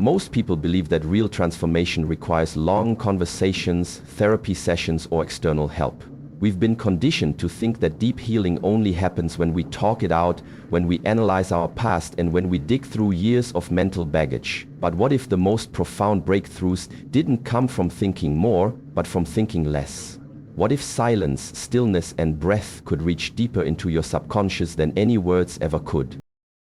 Most people believe that real transformation requires long conversations, therapy sessions, or external help. We've been conditioned to think that deep healing only happens when we talk it out, when we analyze our past, and when we dig through years of mental baggage. But what if the most profound breakthroughs didn't come from thinking more, but from thinking less? What if silence, stillness, and breath could reach deeper into your subconscious than any words ever could?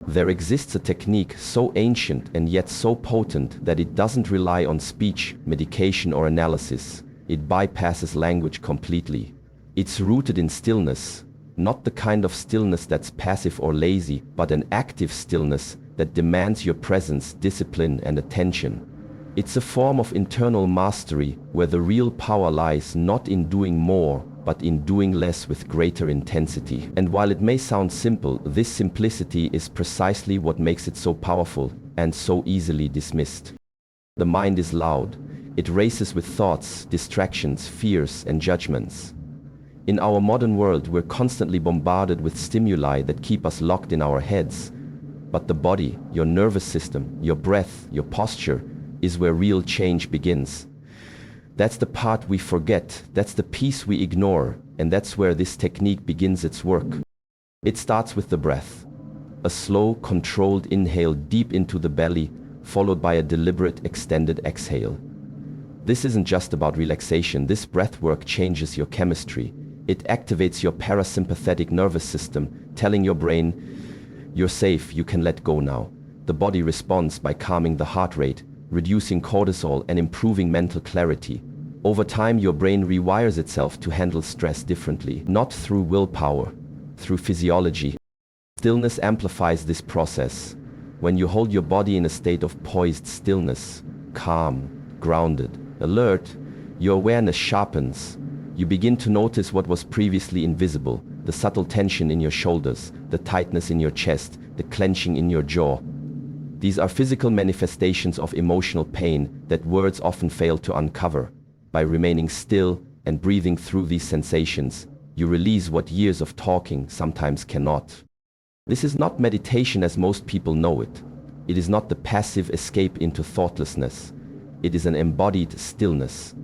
There exists a technique so ancient and yet so potent that it doesn't rely on speech, medication, or analysis. It bypasses language completely. It's rooted in stillness, not the kind of stillness that's passive or lazy, but an active stillness that demands your presence, discipline, and attention. It's a form of internal mastery where the real power lies not in doing more, but in doing less with greater intensity. And while it may sound simple, this simplicity is precisely what makes it so powerful and so easily dismissed. The mind is loud. It races with thoughts, distractions, fears, and judgments. In our modern world, we're constantly bombarded with stimuli that keep us locked in our heads. But the body, your nervous system, your breath, your posture, is where real change begins. That's the part we forget, that's the piece we ignore, and that's where this technique begins its work. It starts with the breath. A slow, controlled inhale deep into the belly, followed by a deliberate, extended exhale. This isn't just about relaxation. This breathwork changes your chemistry. It activates your parasympathetic nervous system, telling your brain, you're safe, you can let go now. The body responds by calming the heart rate, reducing cortisol, and improving mental clarity. Over time, your brain rewires itself to handle stress differently, not through willpower, through physiology. Stillness amplifies this process. When you hold your body in a state of poised stillness, calm, grounded, alert, your awareness sharpens. You begin to notice what was previously invisible, the subtle tension in your shoulders, the tightness in your chest, the clenching in your jaw. These are physical manifestations of emotional pain that words often fail to uncover. By remaining still and breathing through these sensations, you release what years of talking sometimes cannot. This is not meditation as most people know it. It is not the passive escape into thoughtlessness. It is an embodied stillness,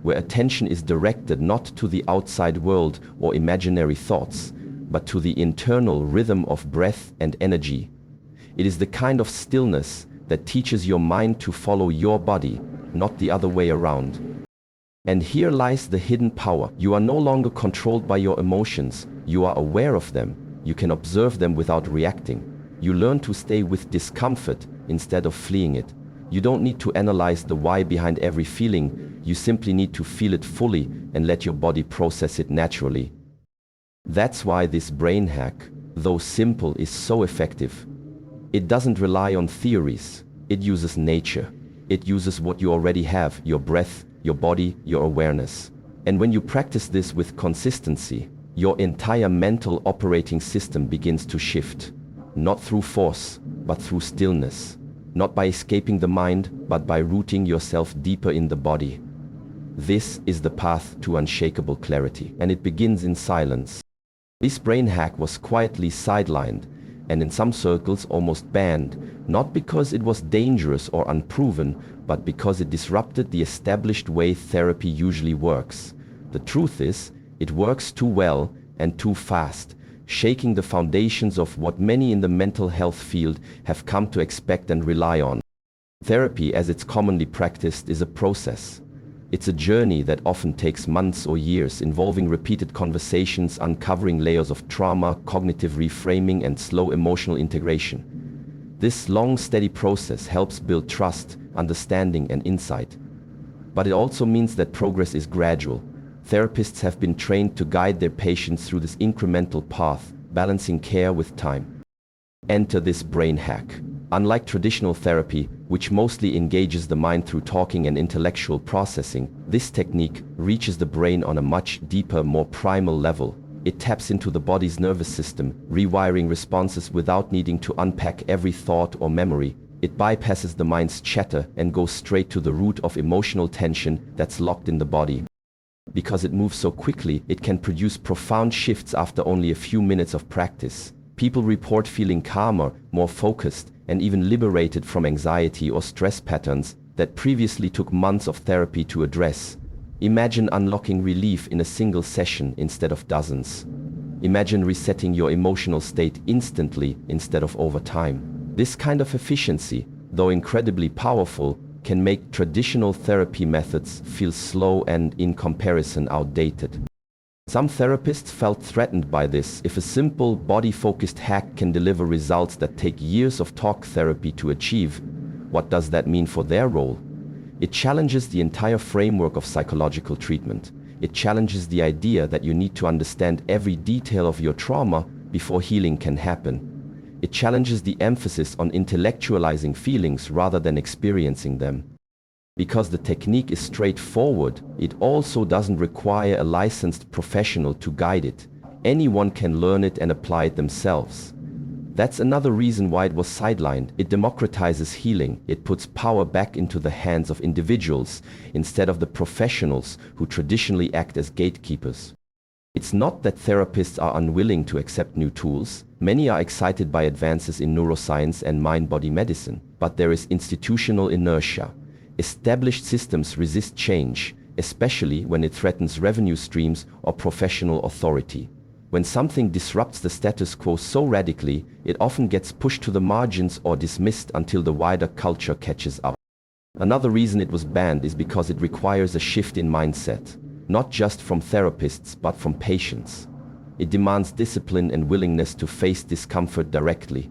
where attention is directed not to the outside world or imaginary thoughts, but to the internal rhythm of breath and energy. It is the kind of stillness that teaches your mind to follow your body, not the other way around. And here lies the hidden power. You are no longer controlled by your emotions. You are aware of them. You can observe them without reacting. You learn to stay with discomfort instead of fleeing it. You don't need to analyze the why behind every feeling. You simply need to feel it fully and let your body process it naturally. That's why this brain hack, though simple, is so effective. It doesn't rely on theories. It uses nature. It uses what you already have, your breath, your body, your awareness. And when you practice this with consistency, your entire mental operating system begins to shift. Not through force, but through stillness. Not by escaping the mind, but by rooting yourself deeper in the body. This is the path to unshakable clarity, and it begins in silence. This brain hack was quietly sidelined, and in some circles almost banned, not because it was dangerous or unproven, but because it disrupted the established way therapy usually works. The truth is, it works too well and too fast, shaking the foundations of what many in the mental health field have come to expect and rely on. Therapy, as it's commonly practiced, is a process. It's a journey that often takes months or years, involving repeated conversations, uncovering layers of trauma, cognitive reframing, and slow emotional integration. This long, steady process helps build trust, understanding, and insight. But it also means that progress is gradual. Therapists have been trained to guide their patients through this incremental path, balancing care with time. Enter this brain hack. Unlike traditional therapy, which mostly engages the mind through talking and intellectual processing, this technique reaches the brain on a much deeper, more primal level. It taps into the body's nervous system, rewiring responses without needing to unpack every thought or memory. It bypasses the mind's chatter and goes straight to the root of emotional tension that's locked in the body. Because it moves so quickly, it can produce profound shifts after only a few minutes of practice. People report feeling calmer, more focused, and even liberated from anxiety or stress patterns that previously took months of therapy to address. Imagine unlocking relief in a single session instead of dozens. Imagine resetting your emotional state instantly instead of over time. This kind of efficiency, though incredibly powerful, can make traditional therapy methods feel slow and, in comparison, outdated. Some therapists felt threatened by this. If a simple, body-focused hack can deliver results that take years of talk therapy to achieve, what does that mean for their role? It challenges the entire framework of psychological treatment. It challenges the idea that you need to understand every detail of your trauma before healing can happen. It challenges the emphasis on intellectualizing feelings rather than experiencing them. Because the technique is straightforward, it also doesn't require a licensed professional to guide it. Anyone can learn it and apply it themselves. That's another reason why it was sidelined. It democratizes healing. It puts power back into the hands of individuals instead of the professionals who traditionally act as gatekeepers. It's not that therapists are unwilling to accept new tools. Many are excited by advances in neuroscience and mind-body medicine, but there is institutional inertia. Established systems resist change, especially when it threatens revenue streams or professional authority. When something disrupts the status quo so radically, it often gets pushed to the margins or dismissed until the wider culture catches up. Another reason it was banned is because it requires a shift in mindset, not just from therapists but from patients. It demands discipline and willingness to face discomfort directly.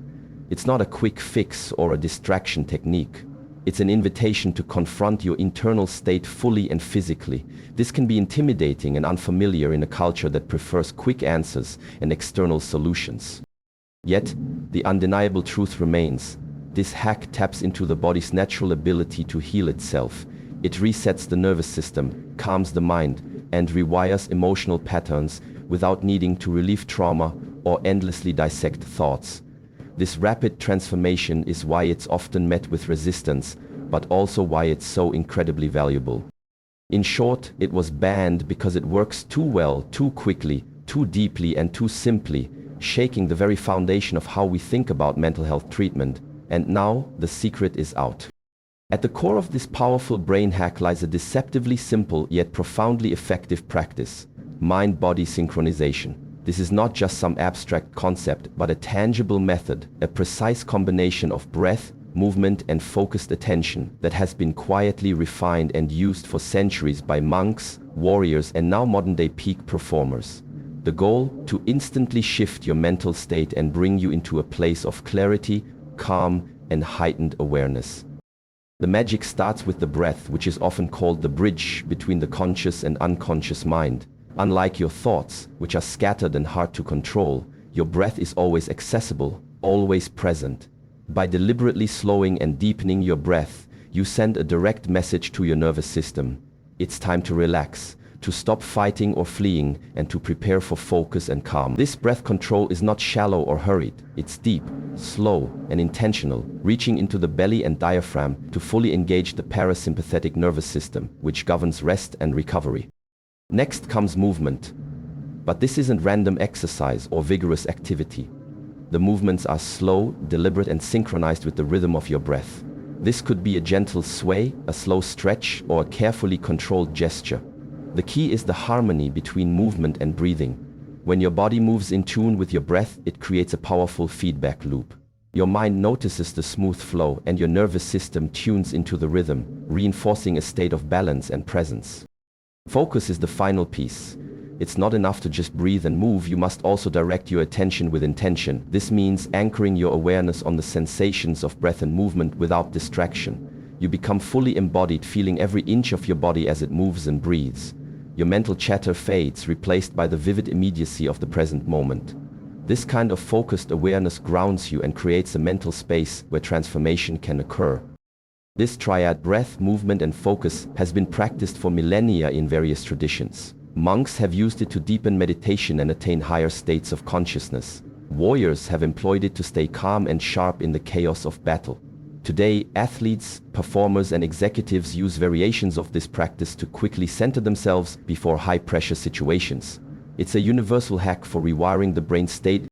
It's not a quick fix or a distraction technique. It's an invitation to confront your internal state fully and physically. This can be intimidating and unfamiliar in a culture that prefers quick answers and external solutions. Yet, the undeniable truth remains. This hack taps into the body's natural ability to heal itself. It resets the nervous system, calms the mind, and rewires emotional patterns without needing to relieve trauma or endlessly dissect thoughts. This rapid transformation is why it's often met with resistance, but also why it's so incredibly valuable. In short, it was banned because it works too well, too quickly, too deeply, and too simply, shaking the very foundation of how we think about mental health treatment. And now, the secret is out. At the core of this powerful brain hack lies a deceptively simple yet profoundly effective practice: mind-body synchronization. This is not just some abstract concept, but a tangible method, a precise combination of breath, movement, and focused attention that has been quietly refined and used for centuries by monks, warriors, and now modern-day peak performers. The goal? To instantly shift your mental state and bring you into a place of clarity, calm, and heightened awareness. The magic starts with the breath, which is often called the bridge between the conscious and unconscious mind. Unlike your thoughts, which are scattered and hard to control, your breath is always accessible, always present. By deliberately slowing and deepening your breath, you send a direct message to your nervous system. It's time to relax, to stop fighting or fleeing, and to prepare for focus and calm. This breath control is not shallow or hurried. It's deep, slow, and intentional, reaching into the belly and diaphragm to fully engage the parasympathetic nervous system, which governs rest and recovery. Next comes movement. But this isn't random exercise or vigorous activity. The movements are slow, deliberate, and synchronized with the rhythm of your breath. This could be a gentle sway, a slow stretch, or a carefully controlled gesture. The key is the harmony between movement and breathing. When your body moves in tune with your breath, it creates a powerful feedback loop. Your mind notices the smooth flow, and your nervous system tunes into the rhythm, reinforcing a state of balance and presence. Focus is the final piece. It's not enough to just breathe and move, you must also direct your attention with intention. This means anchoring your awareness on the sensations of breath and movement without distraction. You become fully embodied, feeling every inch of your body as it moves and breathes. Your mental chatter fades, replaced by the vivid immediacy of the present moment. This kind of focused awareness grounds you and creates a mental space where transformation can occur. This triad, breath, movement, and focus, has been practiced for millennia in various traditions. Monks have used it to deepen meditation and attain higher states of consciousness. Warriors have employed it to stay calm and sharp in the chaos of battle. Today, athletes, performers, and executives use variations of this practice to quickly center themselves before high-pressure situations. It's a universal hack for rewiring the brain state.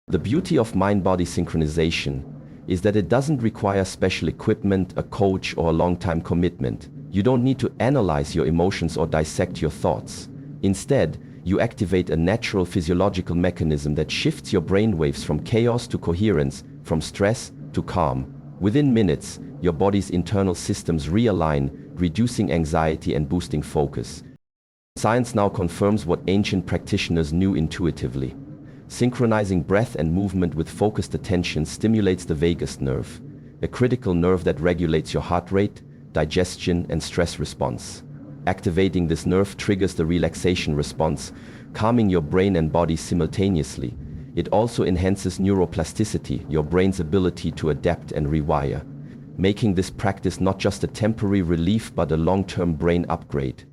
The beauty of mind-body synchronization is that it doesn't require special equipment, a coach, or a long-time commitment. You don't need to analyze your emotions or dissect your thoughts. Instead, you activate a natural physiological mechanism that shifts your brainwaves from chaos to coherence, from stress to calm. Within minutes, your body's internal systems realign, reducing anxiety and boosting focus. Science now confirms what ancient practitioners knew intuitively. Synchronizing breath and movement with focused attention stimulates the vagus nerve, a critical nerve that regulates your heart rate, digestion, and stress response. Activating this nerve triggers the relaxation response, calming your brain and body simultaneously. It also enhances neuroplasticity, your brain's ability to adapt and rewire, making this practice not just a temporary relief but a long-term brain upgrade.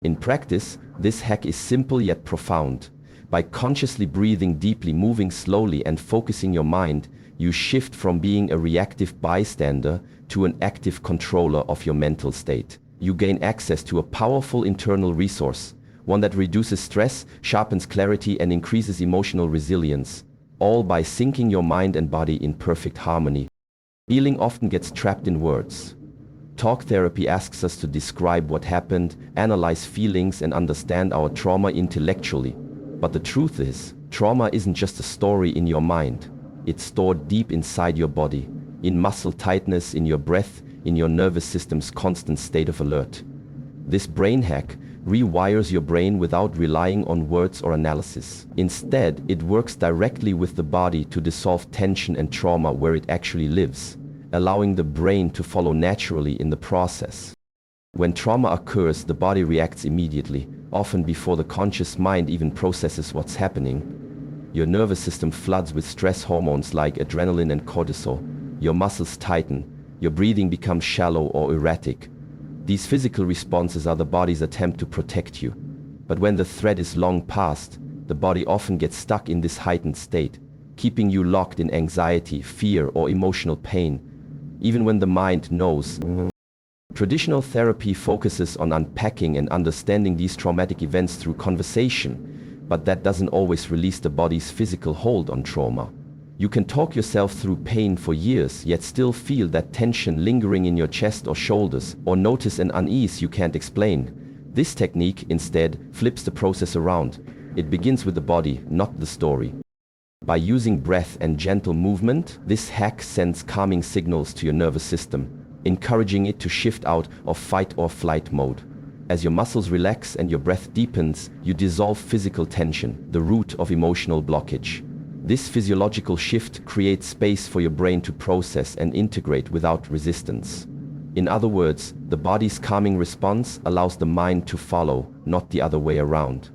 In practice, this hack is simple yet profound. By consciously breathing deeply, moving slowly, and focusing your mind, you shift from being a reactive bystander to an active controller of your mental state. You gain access to a powerful internal resource, one that reduces stress, sharpens clarity, and increases emotional resilience, all by syncing your mind and body in perfect harmony. Healing often gets trapped in words. Talk therapy asks us to describe what happened, analyze feelings, and understand our trauma intellectually. But the truth is, trauma isn't just a story in your mind. It's stored deep inside your body, in muscle tightness, in your breath, in your nervous system's constant state of alert. This brain hack rewires your brain without relying on words or analysis. Instead, it works directly with the body to dissolve tension and trauma where it actually lives, allowing the brain to follow naturally in the process. When trauma occurs, the body reacts immediately, often before the conscious mind even processes what's happening. Your nervous system floods with stress hormones like adrenaline and cortisol. Your muscles tighten. Your breathing becomes shallow or erratic. These physical responses are the body's attempt to protect you. But when the threat is long past, the body often gets stuck in this heightened state, keeping you locked in anxiety, fear, or emotional pain, even when the mind knows. Traditional therapy focuses on unpacking and understanding these traumatic events through conversation, but that doesn't always release the body's physical hold on trauma. You can talk yourself through pain for years, yet still feel that tension lingering in your chest or shoulders, or notice an unease you can't explain. This technique, instead, flips the process around. It begins with the body, not the story. By using breath and gentle movement, this hack sends calming signals to your nervous system, encouraging it to shift out of fight or flight mode. As your muscles relax and your breath deepens, you dissolve physical tension, the root of emotional blockage. This physiological shift creates space for your brain to process and integrate without resistance. In other words, the body's calming response allows the mind to follow, not the other way around.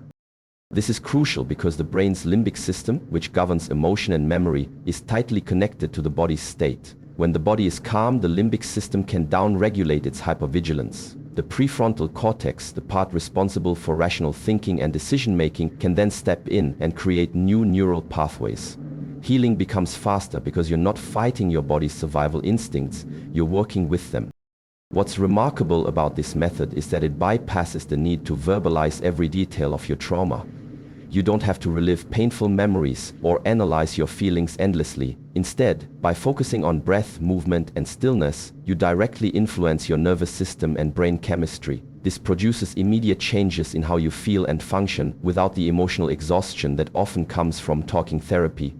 This is crucial because the brain's limbic system, which governs emotion and memory, is tightly connected to the body's state. When the body is calm, the limbic system can down-regulate its hypervigilance. The prefrontal cortex, the part responsible for rational thinking and decision-making, can then step in and create new neural pathways. Healing becomes faster because you're not fighting your body's survival instincts, you're working with them. What's remarkable about this method is that it bypasses the need to verbalize every detail of your trauma. You don't have to relive painful memories or analyze your feelings endlessly. Instead, by focusing on breath, movement, and stillness, you directly influence your nervous system and brain chemistry. This produces immediate changes in how you feel and function without the emotional exhaustion that often comes from talking therapy.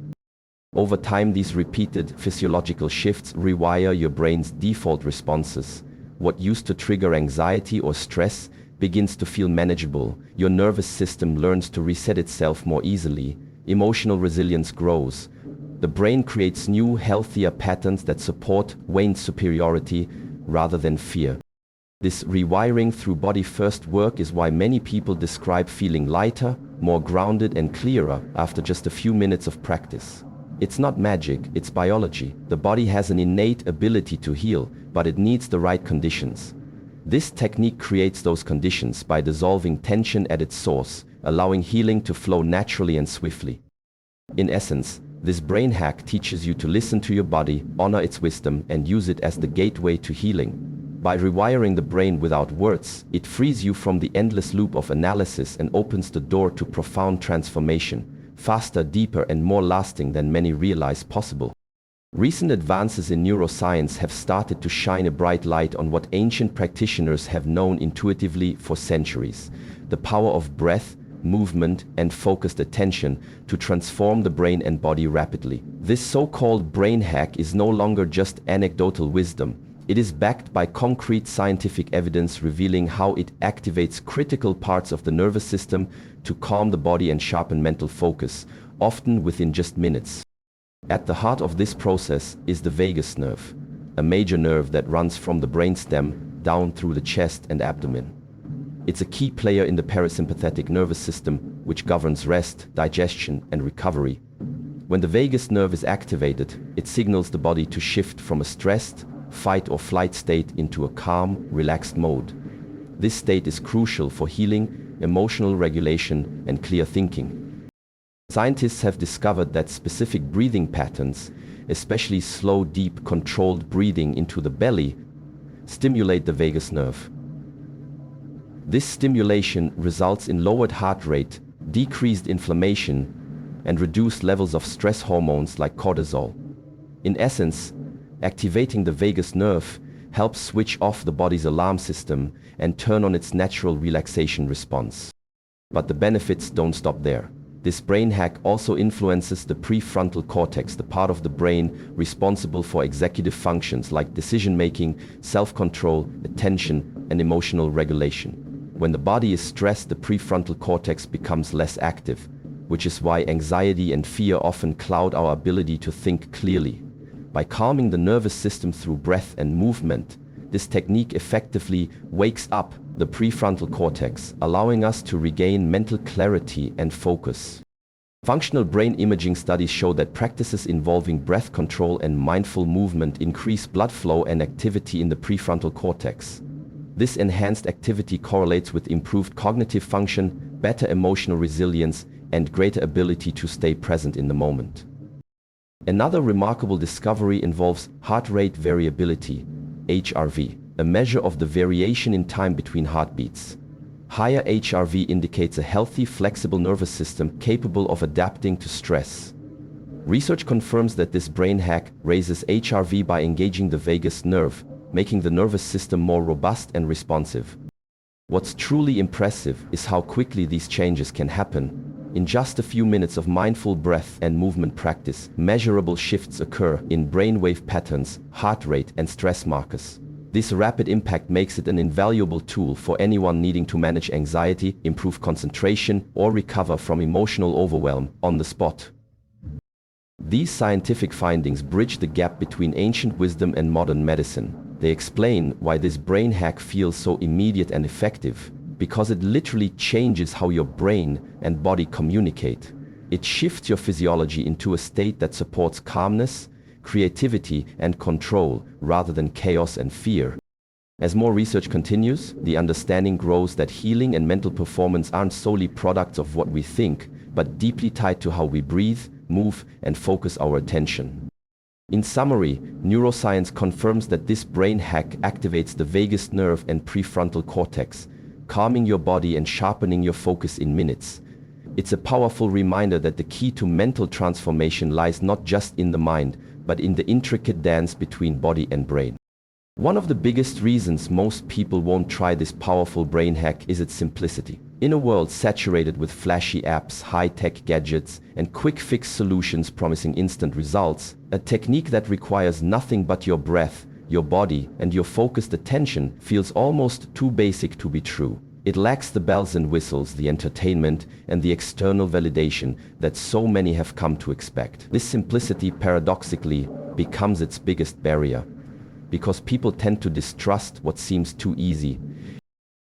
Over time, these repeated physiological shifts rewire your brain's default responses. What used to trigger anxiety or stress begins to feel manageable. Your nervous system learns to reset itself more easily. Emotional resilience grows. The brain creates new, healthier patterns that support waned superiority rather than fear. This rewiring through body-first work is why many people describe feeling lighter, more grounded, and clearer after just a few minutes of practice. It's not magic, it's biology. The body has an innate ability to heal, but it needs the right conditions. This technique creates those conditions by dissolving tension at its source, allowing healing to flow naturally and swiftly. In essence, this brain hack teaches you to listen to your body, honor its wisdom, and use it as the gateway to healing. By rewiring the brain without words, it frees you from the endless loop of analysis and opens the door to profound transformation. faster, deeper, and more lasting than many realize possible. Recent advances in neuroscience have started to shine a bright light on what ancient practitioners have known intuitively for centuries: the power of breath, movement, and focused attention to transform the brain and body rapidly. This so-called brain hack is no longer just anecdotal wisdom. It is backed by concrete scientific evidence revealing how it activates critical parts of the nervous system to calm the body and sharpen mental focus, often within just minutes. At the heart of this process is the vagus nerve, a major nerve that runs from the brainstem down through the chest and abdomen. It's a key player in the parasympathetic nervous system, which governs rest, digestion, and recovery. When the vagus nerve is activated, it signals the body to shift from a stressed, fight or flight state into a calm, relaxed mode. This state is crucial for healing, emotional regulation, and clear thinking. Scientists have discovered that specific breathing patterns, especially slow, deep, controlled breathing into the belly, stimulate the vagus nerve. This stimulation results in lowered heart rate, decreased inflammation, and reduced levels of stress hormones like cortisol. In essence, activating the vagus nerve helps switch off the body's alarm system and turn on its natural relaxation response. But the benefits don't stop there. This brain hack also influences the prefrontal cortex, the part of the brain responsible for executive functions like decision-making, self-control, attention, and emotional regulation. When the body is stressed, the prefrontal cortex becomes less active, which is why anxiety and fear often cloud our ability to think clearly. By calming the nervous system through breath and movement, this technique effectively wakes up the prefrontal cortex, allowing us to regain mental clarity and focus. Functional brain imaging studies show that practices involving breath control and mindful movement increase blood flow and activity in the prefrontal cortex. This enhanced activity correlates with improved cognitive function, better emotional resilience, and greater ability to stay present in the moment. Another remarkable discovery involves heart rate variability, HRV, a measure of the variation in time between heartbeats. Higher HRV indicates a healthy, flexible nervous system capable of adapting to stress. Research confirms that this brain hack raises HRV by engaging the vagus nerve, making the nervous system more robust and responsive. What's truly impressive is how quickly these changes can happen. In just a few minutes of mindful breath and movement practice, measurable shifts occur in brainwave patterns, heart rate, and stress markers. This rapid impact makes it an invaluable tool for anyone needing to manage anxiety, improve concentration, or recover from emotional overwhelm on the spot. These scientific findings bridge the gap between ancient wisdom and modern medicine. They explain why this brain hack feels so immediate and effective, because it literally changes how your brain and body communicate. It shifts your physiology into a state that supports calmness, creativity, and control, rather than chaos and fear. As more research continues, the understanding grows that healing and mental performance aren't solely products of what we think, but deeply tied to how we breathe, move, and focus our attention. In summary, neuroscience confirms that this brain hack activates the vagus nerve and prefrontal cortex, calming your body and sharpening your focus in minutes. It's a powerful reminder that the key to mental transformation lies not just in the mind, but in the intricate dance between body and brain. One of the biggest reasons most people won't try this powerful brain hack is its simplicity. In a world saturated with flashy apps, high-tech gadgets, and quick-fix solutions promising instant results, a technique that requires nothing but your breath, your body, and your focused attention feels almost too basic to be true. It lacks the bells and whistles, the entertainment, and the external validation that so many have come to expect. This simplicity, paradoxically, becomes its biggest barrier, because people tend to distrust what seems too easy.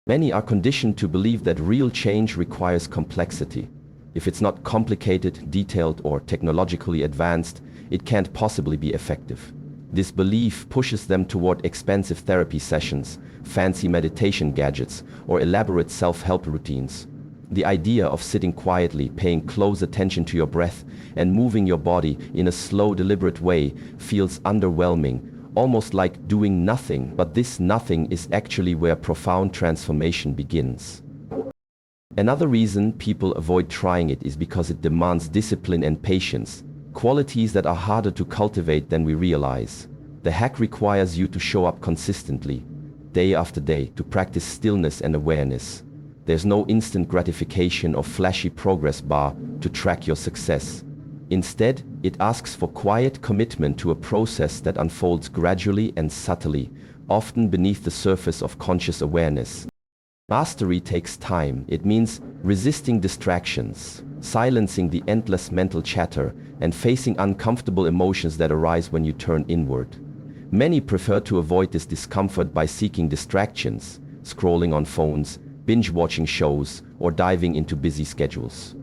Many are conditioned to believe that real change requires complexity. If it's not complicated, detailed, or technologically advanced, it can't possibly be effective. This belief pushes them toward expensive therapy sessions, fancy meditation gadgets, or elaborate self-help routines. The idea of sitting quietly, paying close attention to your breath, and moving your body in a slow, deliberate way feels underwhelming, almost like doing nothing, but this nothing is actually where profound transformation begins. Another reason people avoid trying it is because it demands discipline and patience, qualities that are harder to cultivate than we realize. The hack requires you to show up consistently, day after day, to practice stillness and awareness. There's no instant gratification or flashy progress bar to track your success. Instead, it asks for quiet commitment to a process that unfolds gradually and subtly, often beneath the surface of conscious awareness. Mastery takes time. It means resisting distractions, silencing the endless mental chatter, and facing uncomfortable emotions that arise when you turn inward. Many prefer to avoid this discomfort by seeking distractions, scrolling on phones, binge-watching shows, or diving into busy schedules.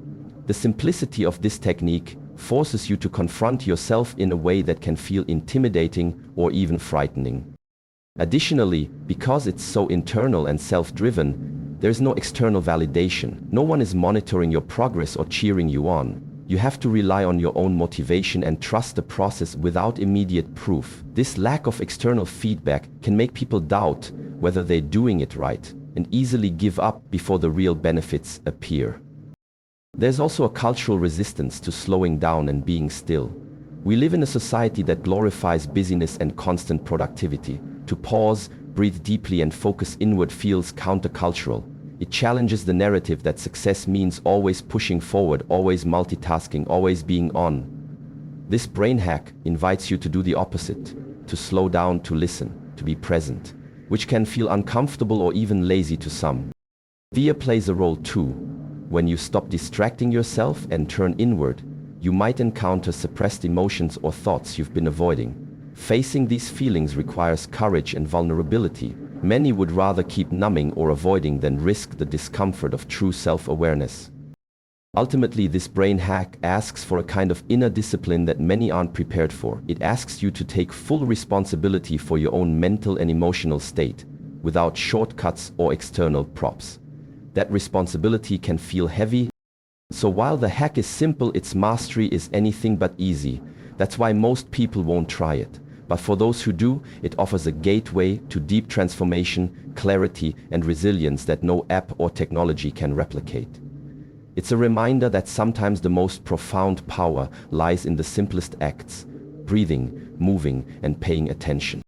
The simplicity of this technique forces you to confront yourself in a way that can feel intimidating or even frightening. Additionally, because it's so internal and self-driven, there's no external validation. No one is monitoring your progress or cheering you on. You have to rely on your own motivation and trust the process without immediate proof. This lack of external feedback can make people doubt whether they're doing it right and easily give up before the real benefits appear. There's also a cultural resistance to slowing down and being still. We live in a society that glorifies busyness and constant productivity. To pause, breathe deeply, and focus inward feels countercultural. It challenges the narrative that success means always pushing forward, always multitasking, always being on. This brain hack invites you to do the opposite, to slow down, to listen, to be present, which can feel uncomfortable or even lazy to some. Fear plays a role too. When you stop distracting yourself and turn inward, you might encounter suppressed emotions or thoughts you've been avoiding. Facing these feelings requires courage and vulnerability. Many would rather keep numbing or avoiding than risk the discomfort of true self-awareness. Ultimately, this brain hack asks for a kind of inner discipline that many aren't prepared for. It asks you to take full responsibility for your own mental and emotional state, without shortcuts or external props. That responsibility can feel heavy. So while the hack is simple, its mastery is anything but easy. That's why most people won't try it. But for those who do, it offers a gateway to deep transformation, clarity, and resilience that no app or technology can replicate. It's a reminder that sometimes the most profound power lies in the simplest acts: breathing, moving, and paying attention.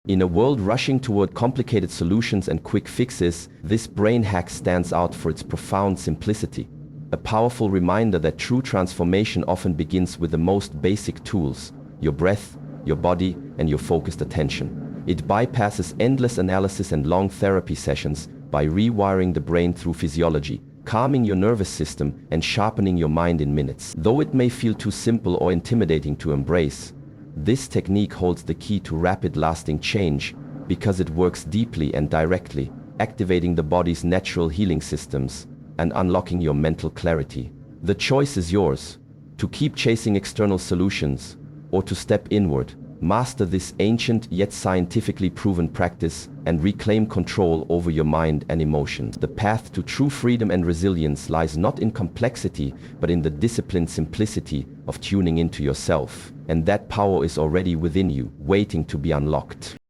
In a world rushing toward complicated solutions and quick fixes, this brain hack stands out for its profound simplicity. A powerful reminder that true transformation often begins with the most basic tools: your breath, your body, and your focused attention. It bypasses endless analysis and long therapy sessions by rewiring the brain through physiology, calming your nervous system, and sharpening your mind in minutes. Though it may feel too simple or intimidating to embrace, this technique holds the key to rapid, lasting change because it works deeply and directly, activating the body's natural healing systems and unlocking your mental clarity. The choice is yours: to keep chasing external solutions or to step inward, master this ancient yet scientifically proven practice, and reclaim control over your mind and emotions. The path to true freedom and resilience lies not in complexity, but in the disciplined simplicity of tuning into yourself. And that power is already within you, waiting to be unlocked.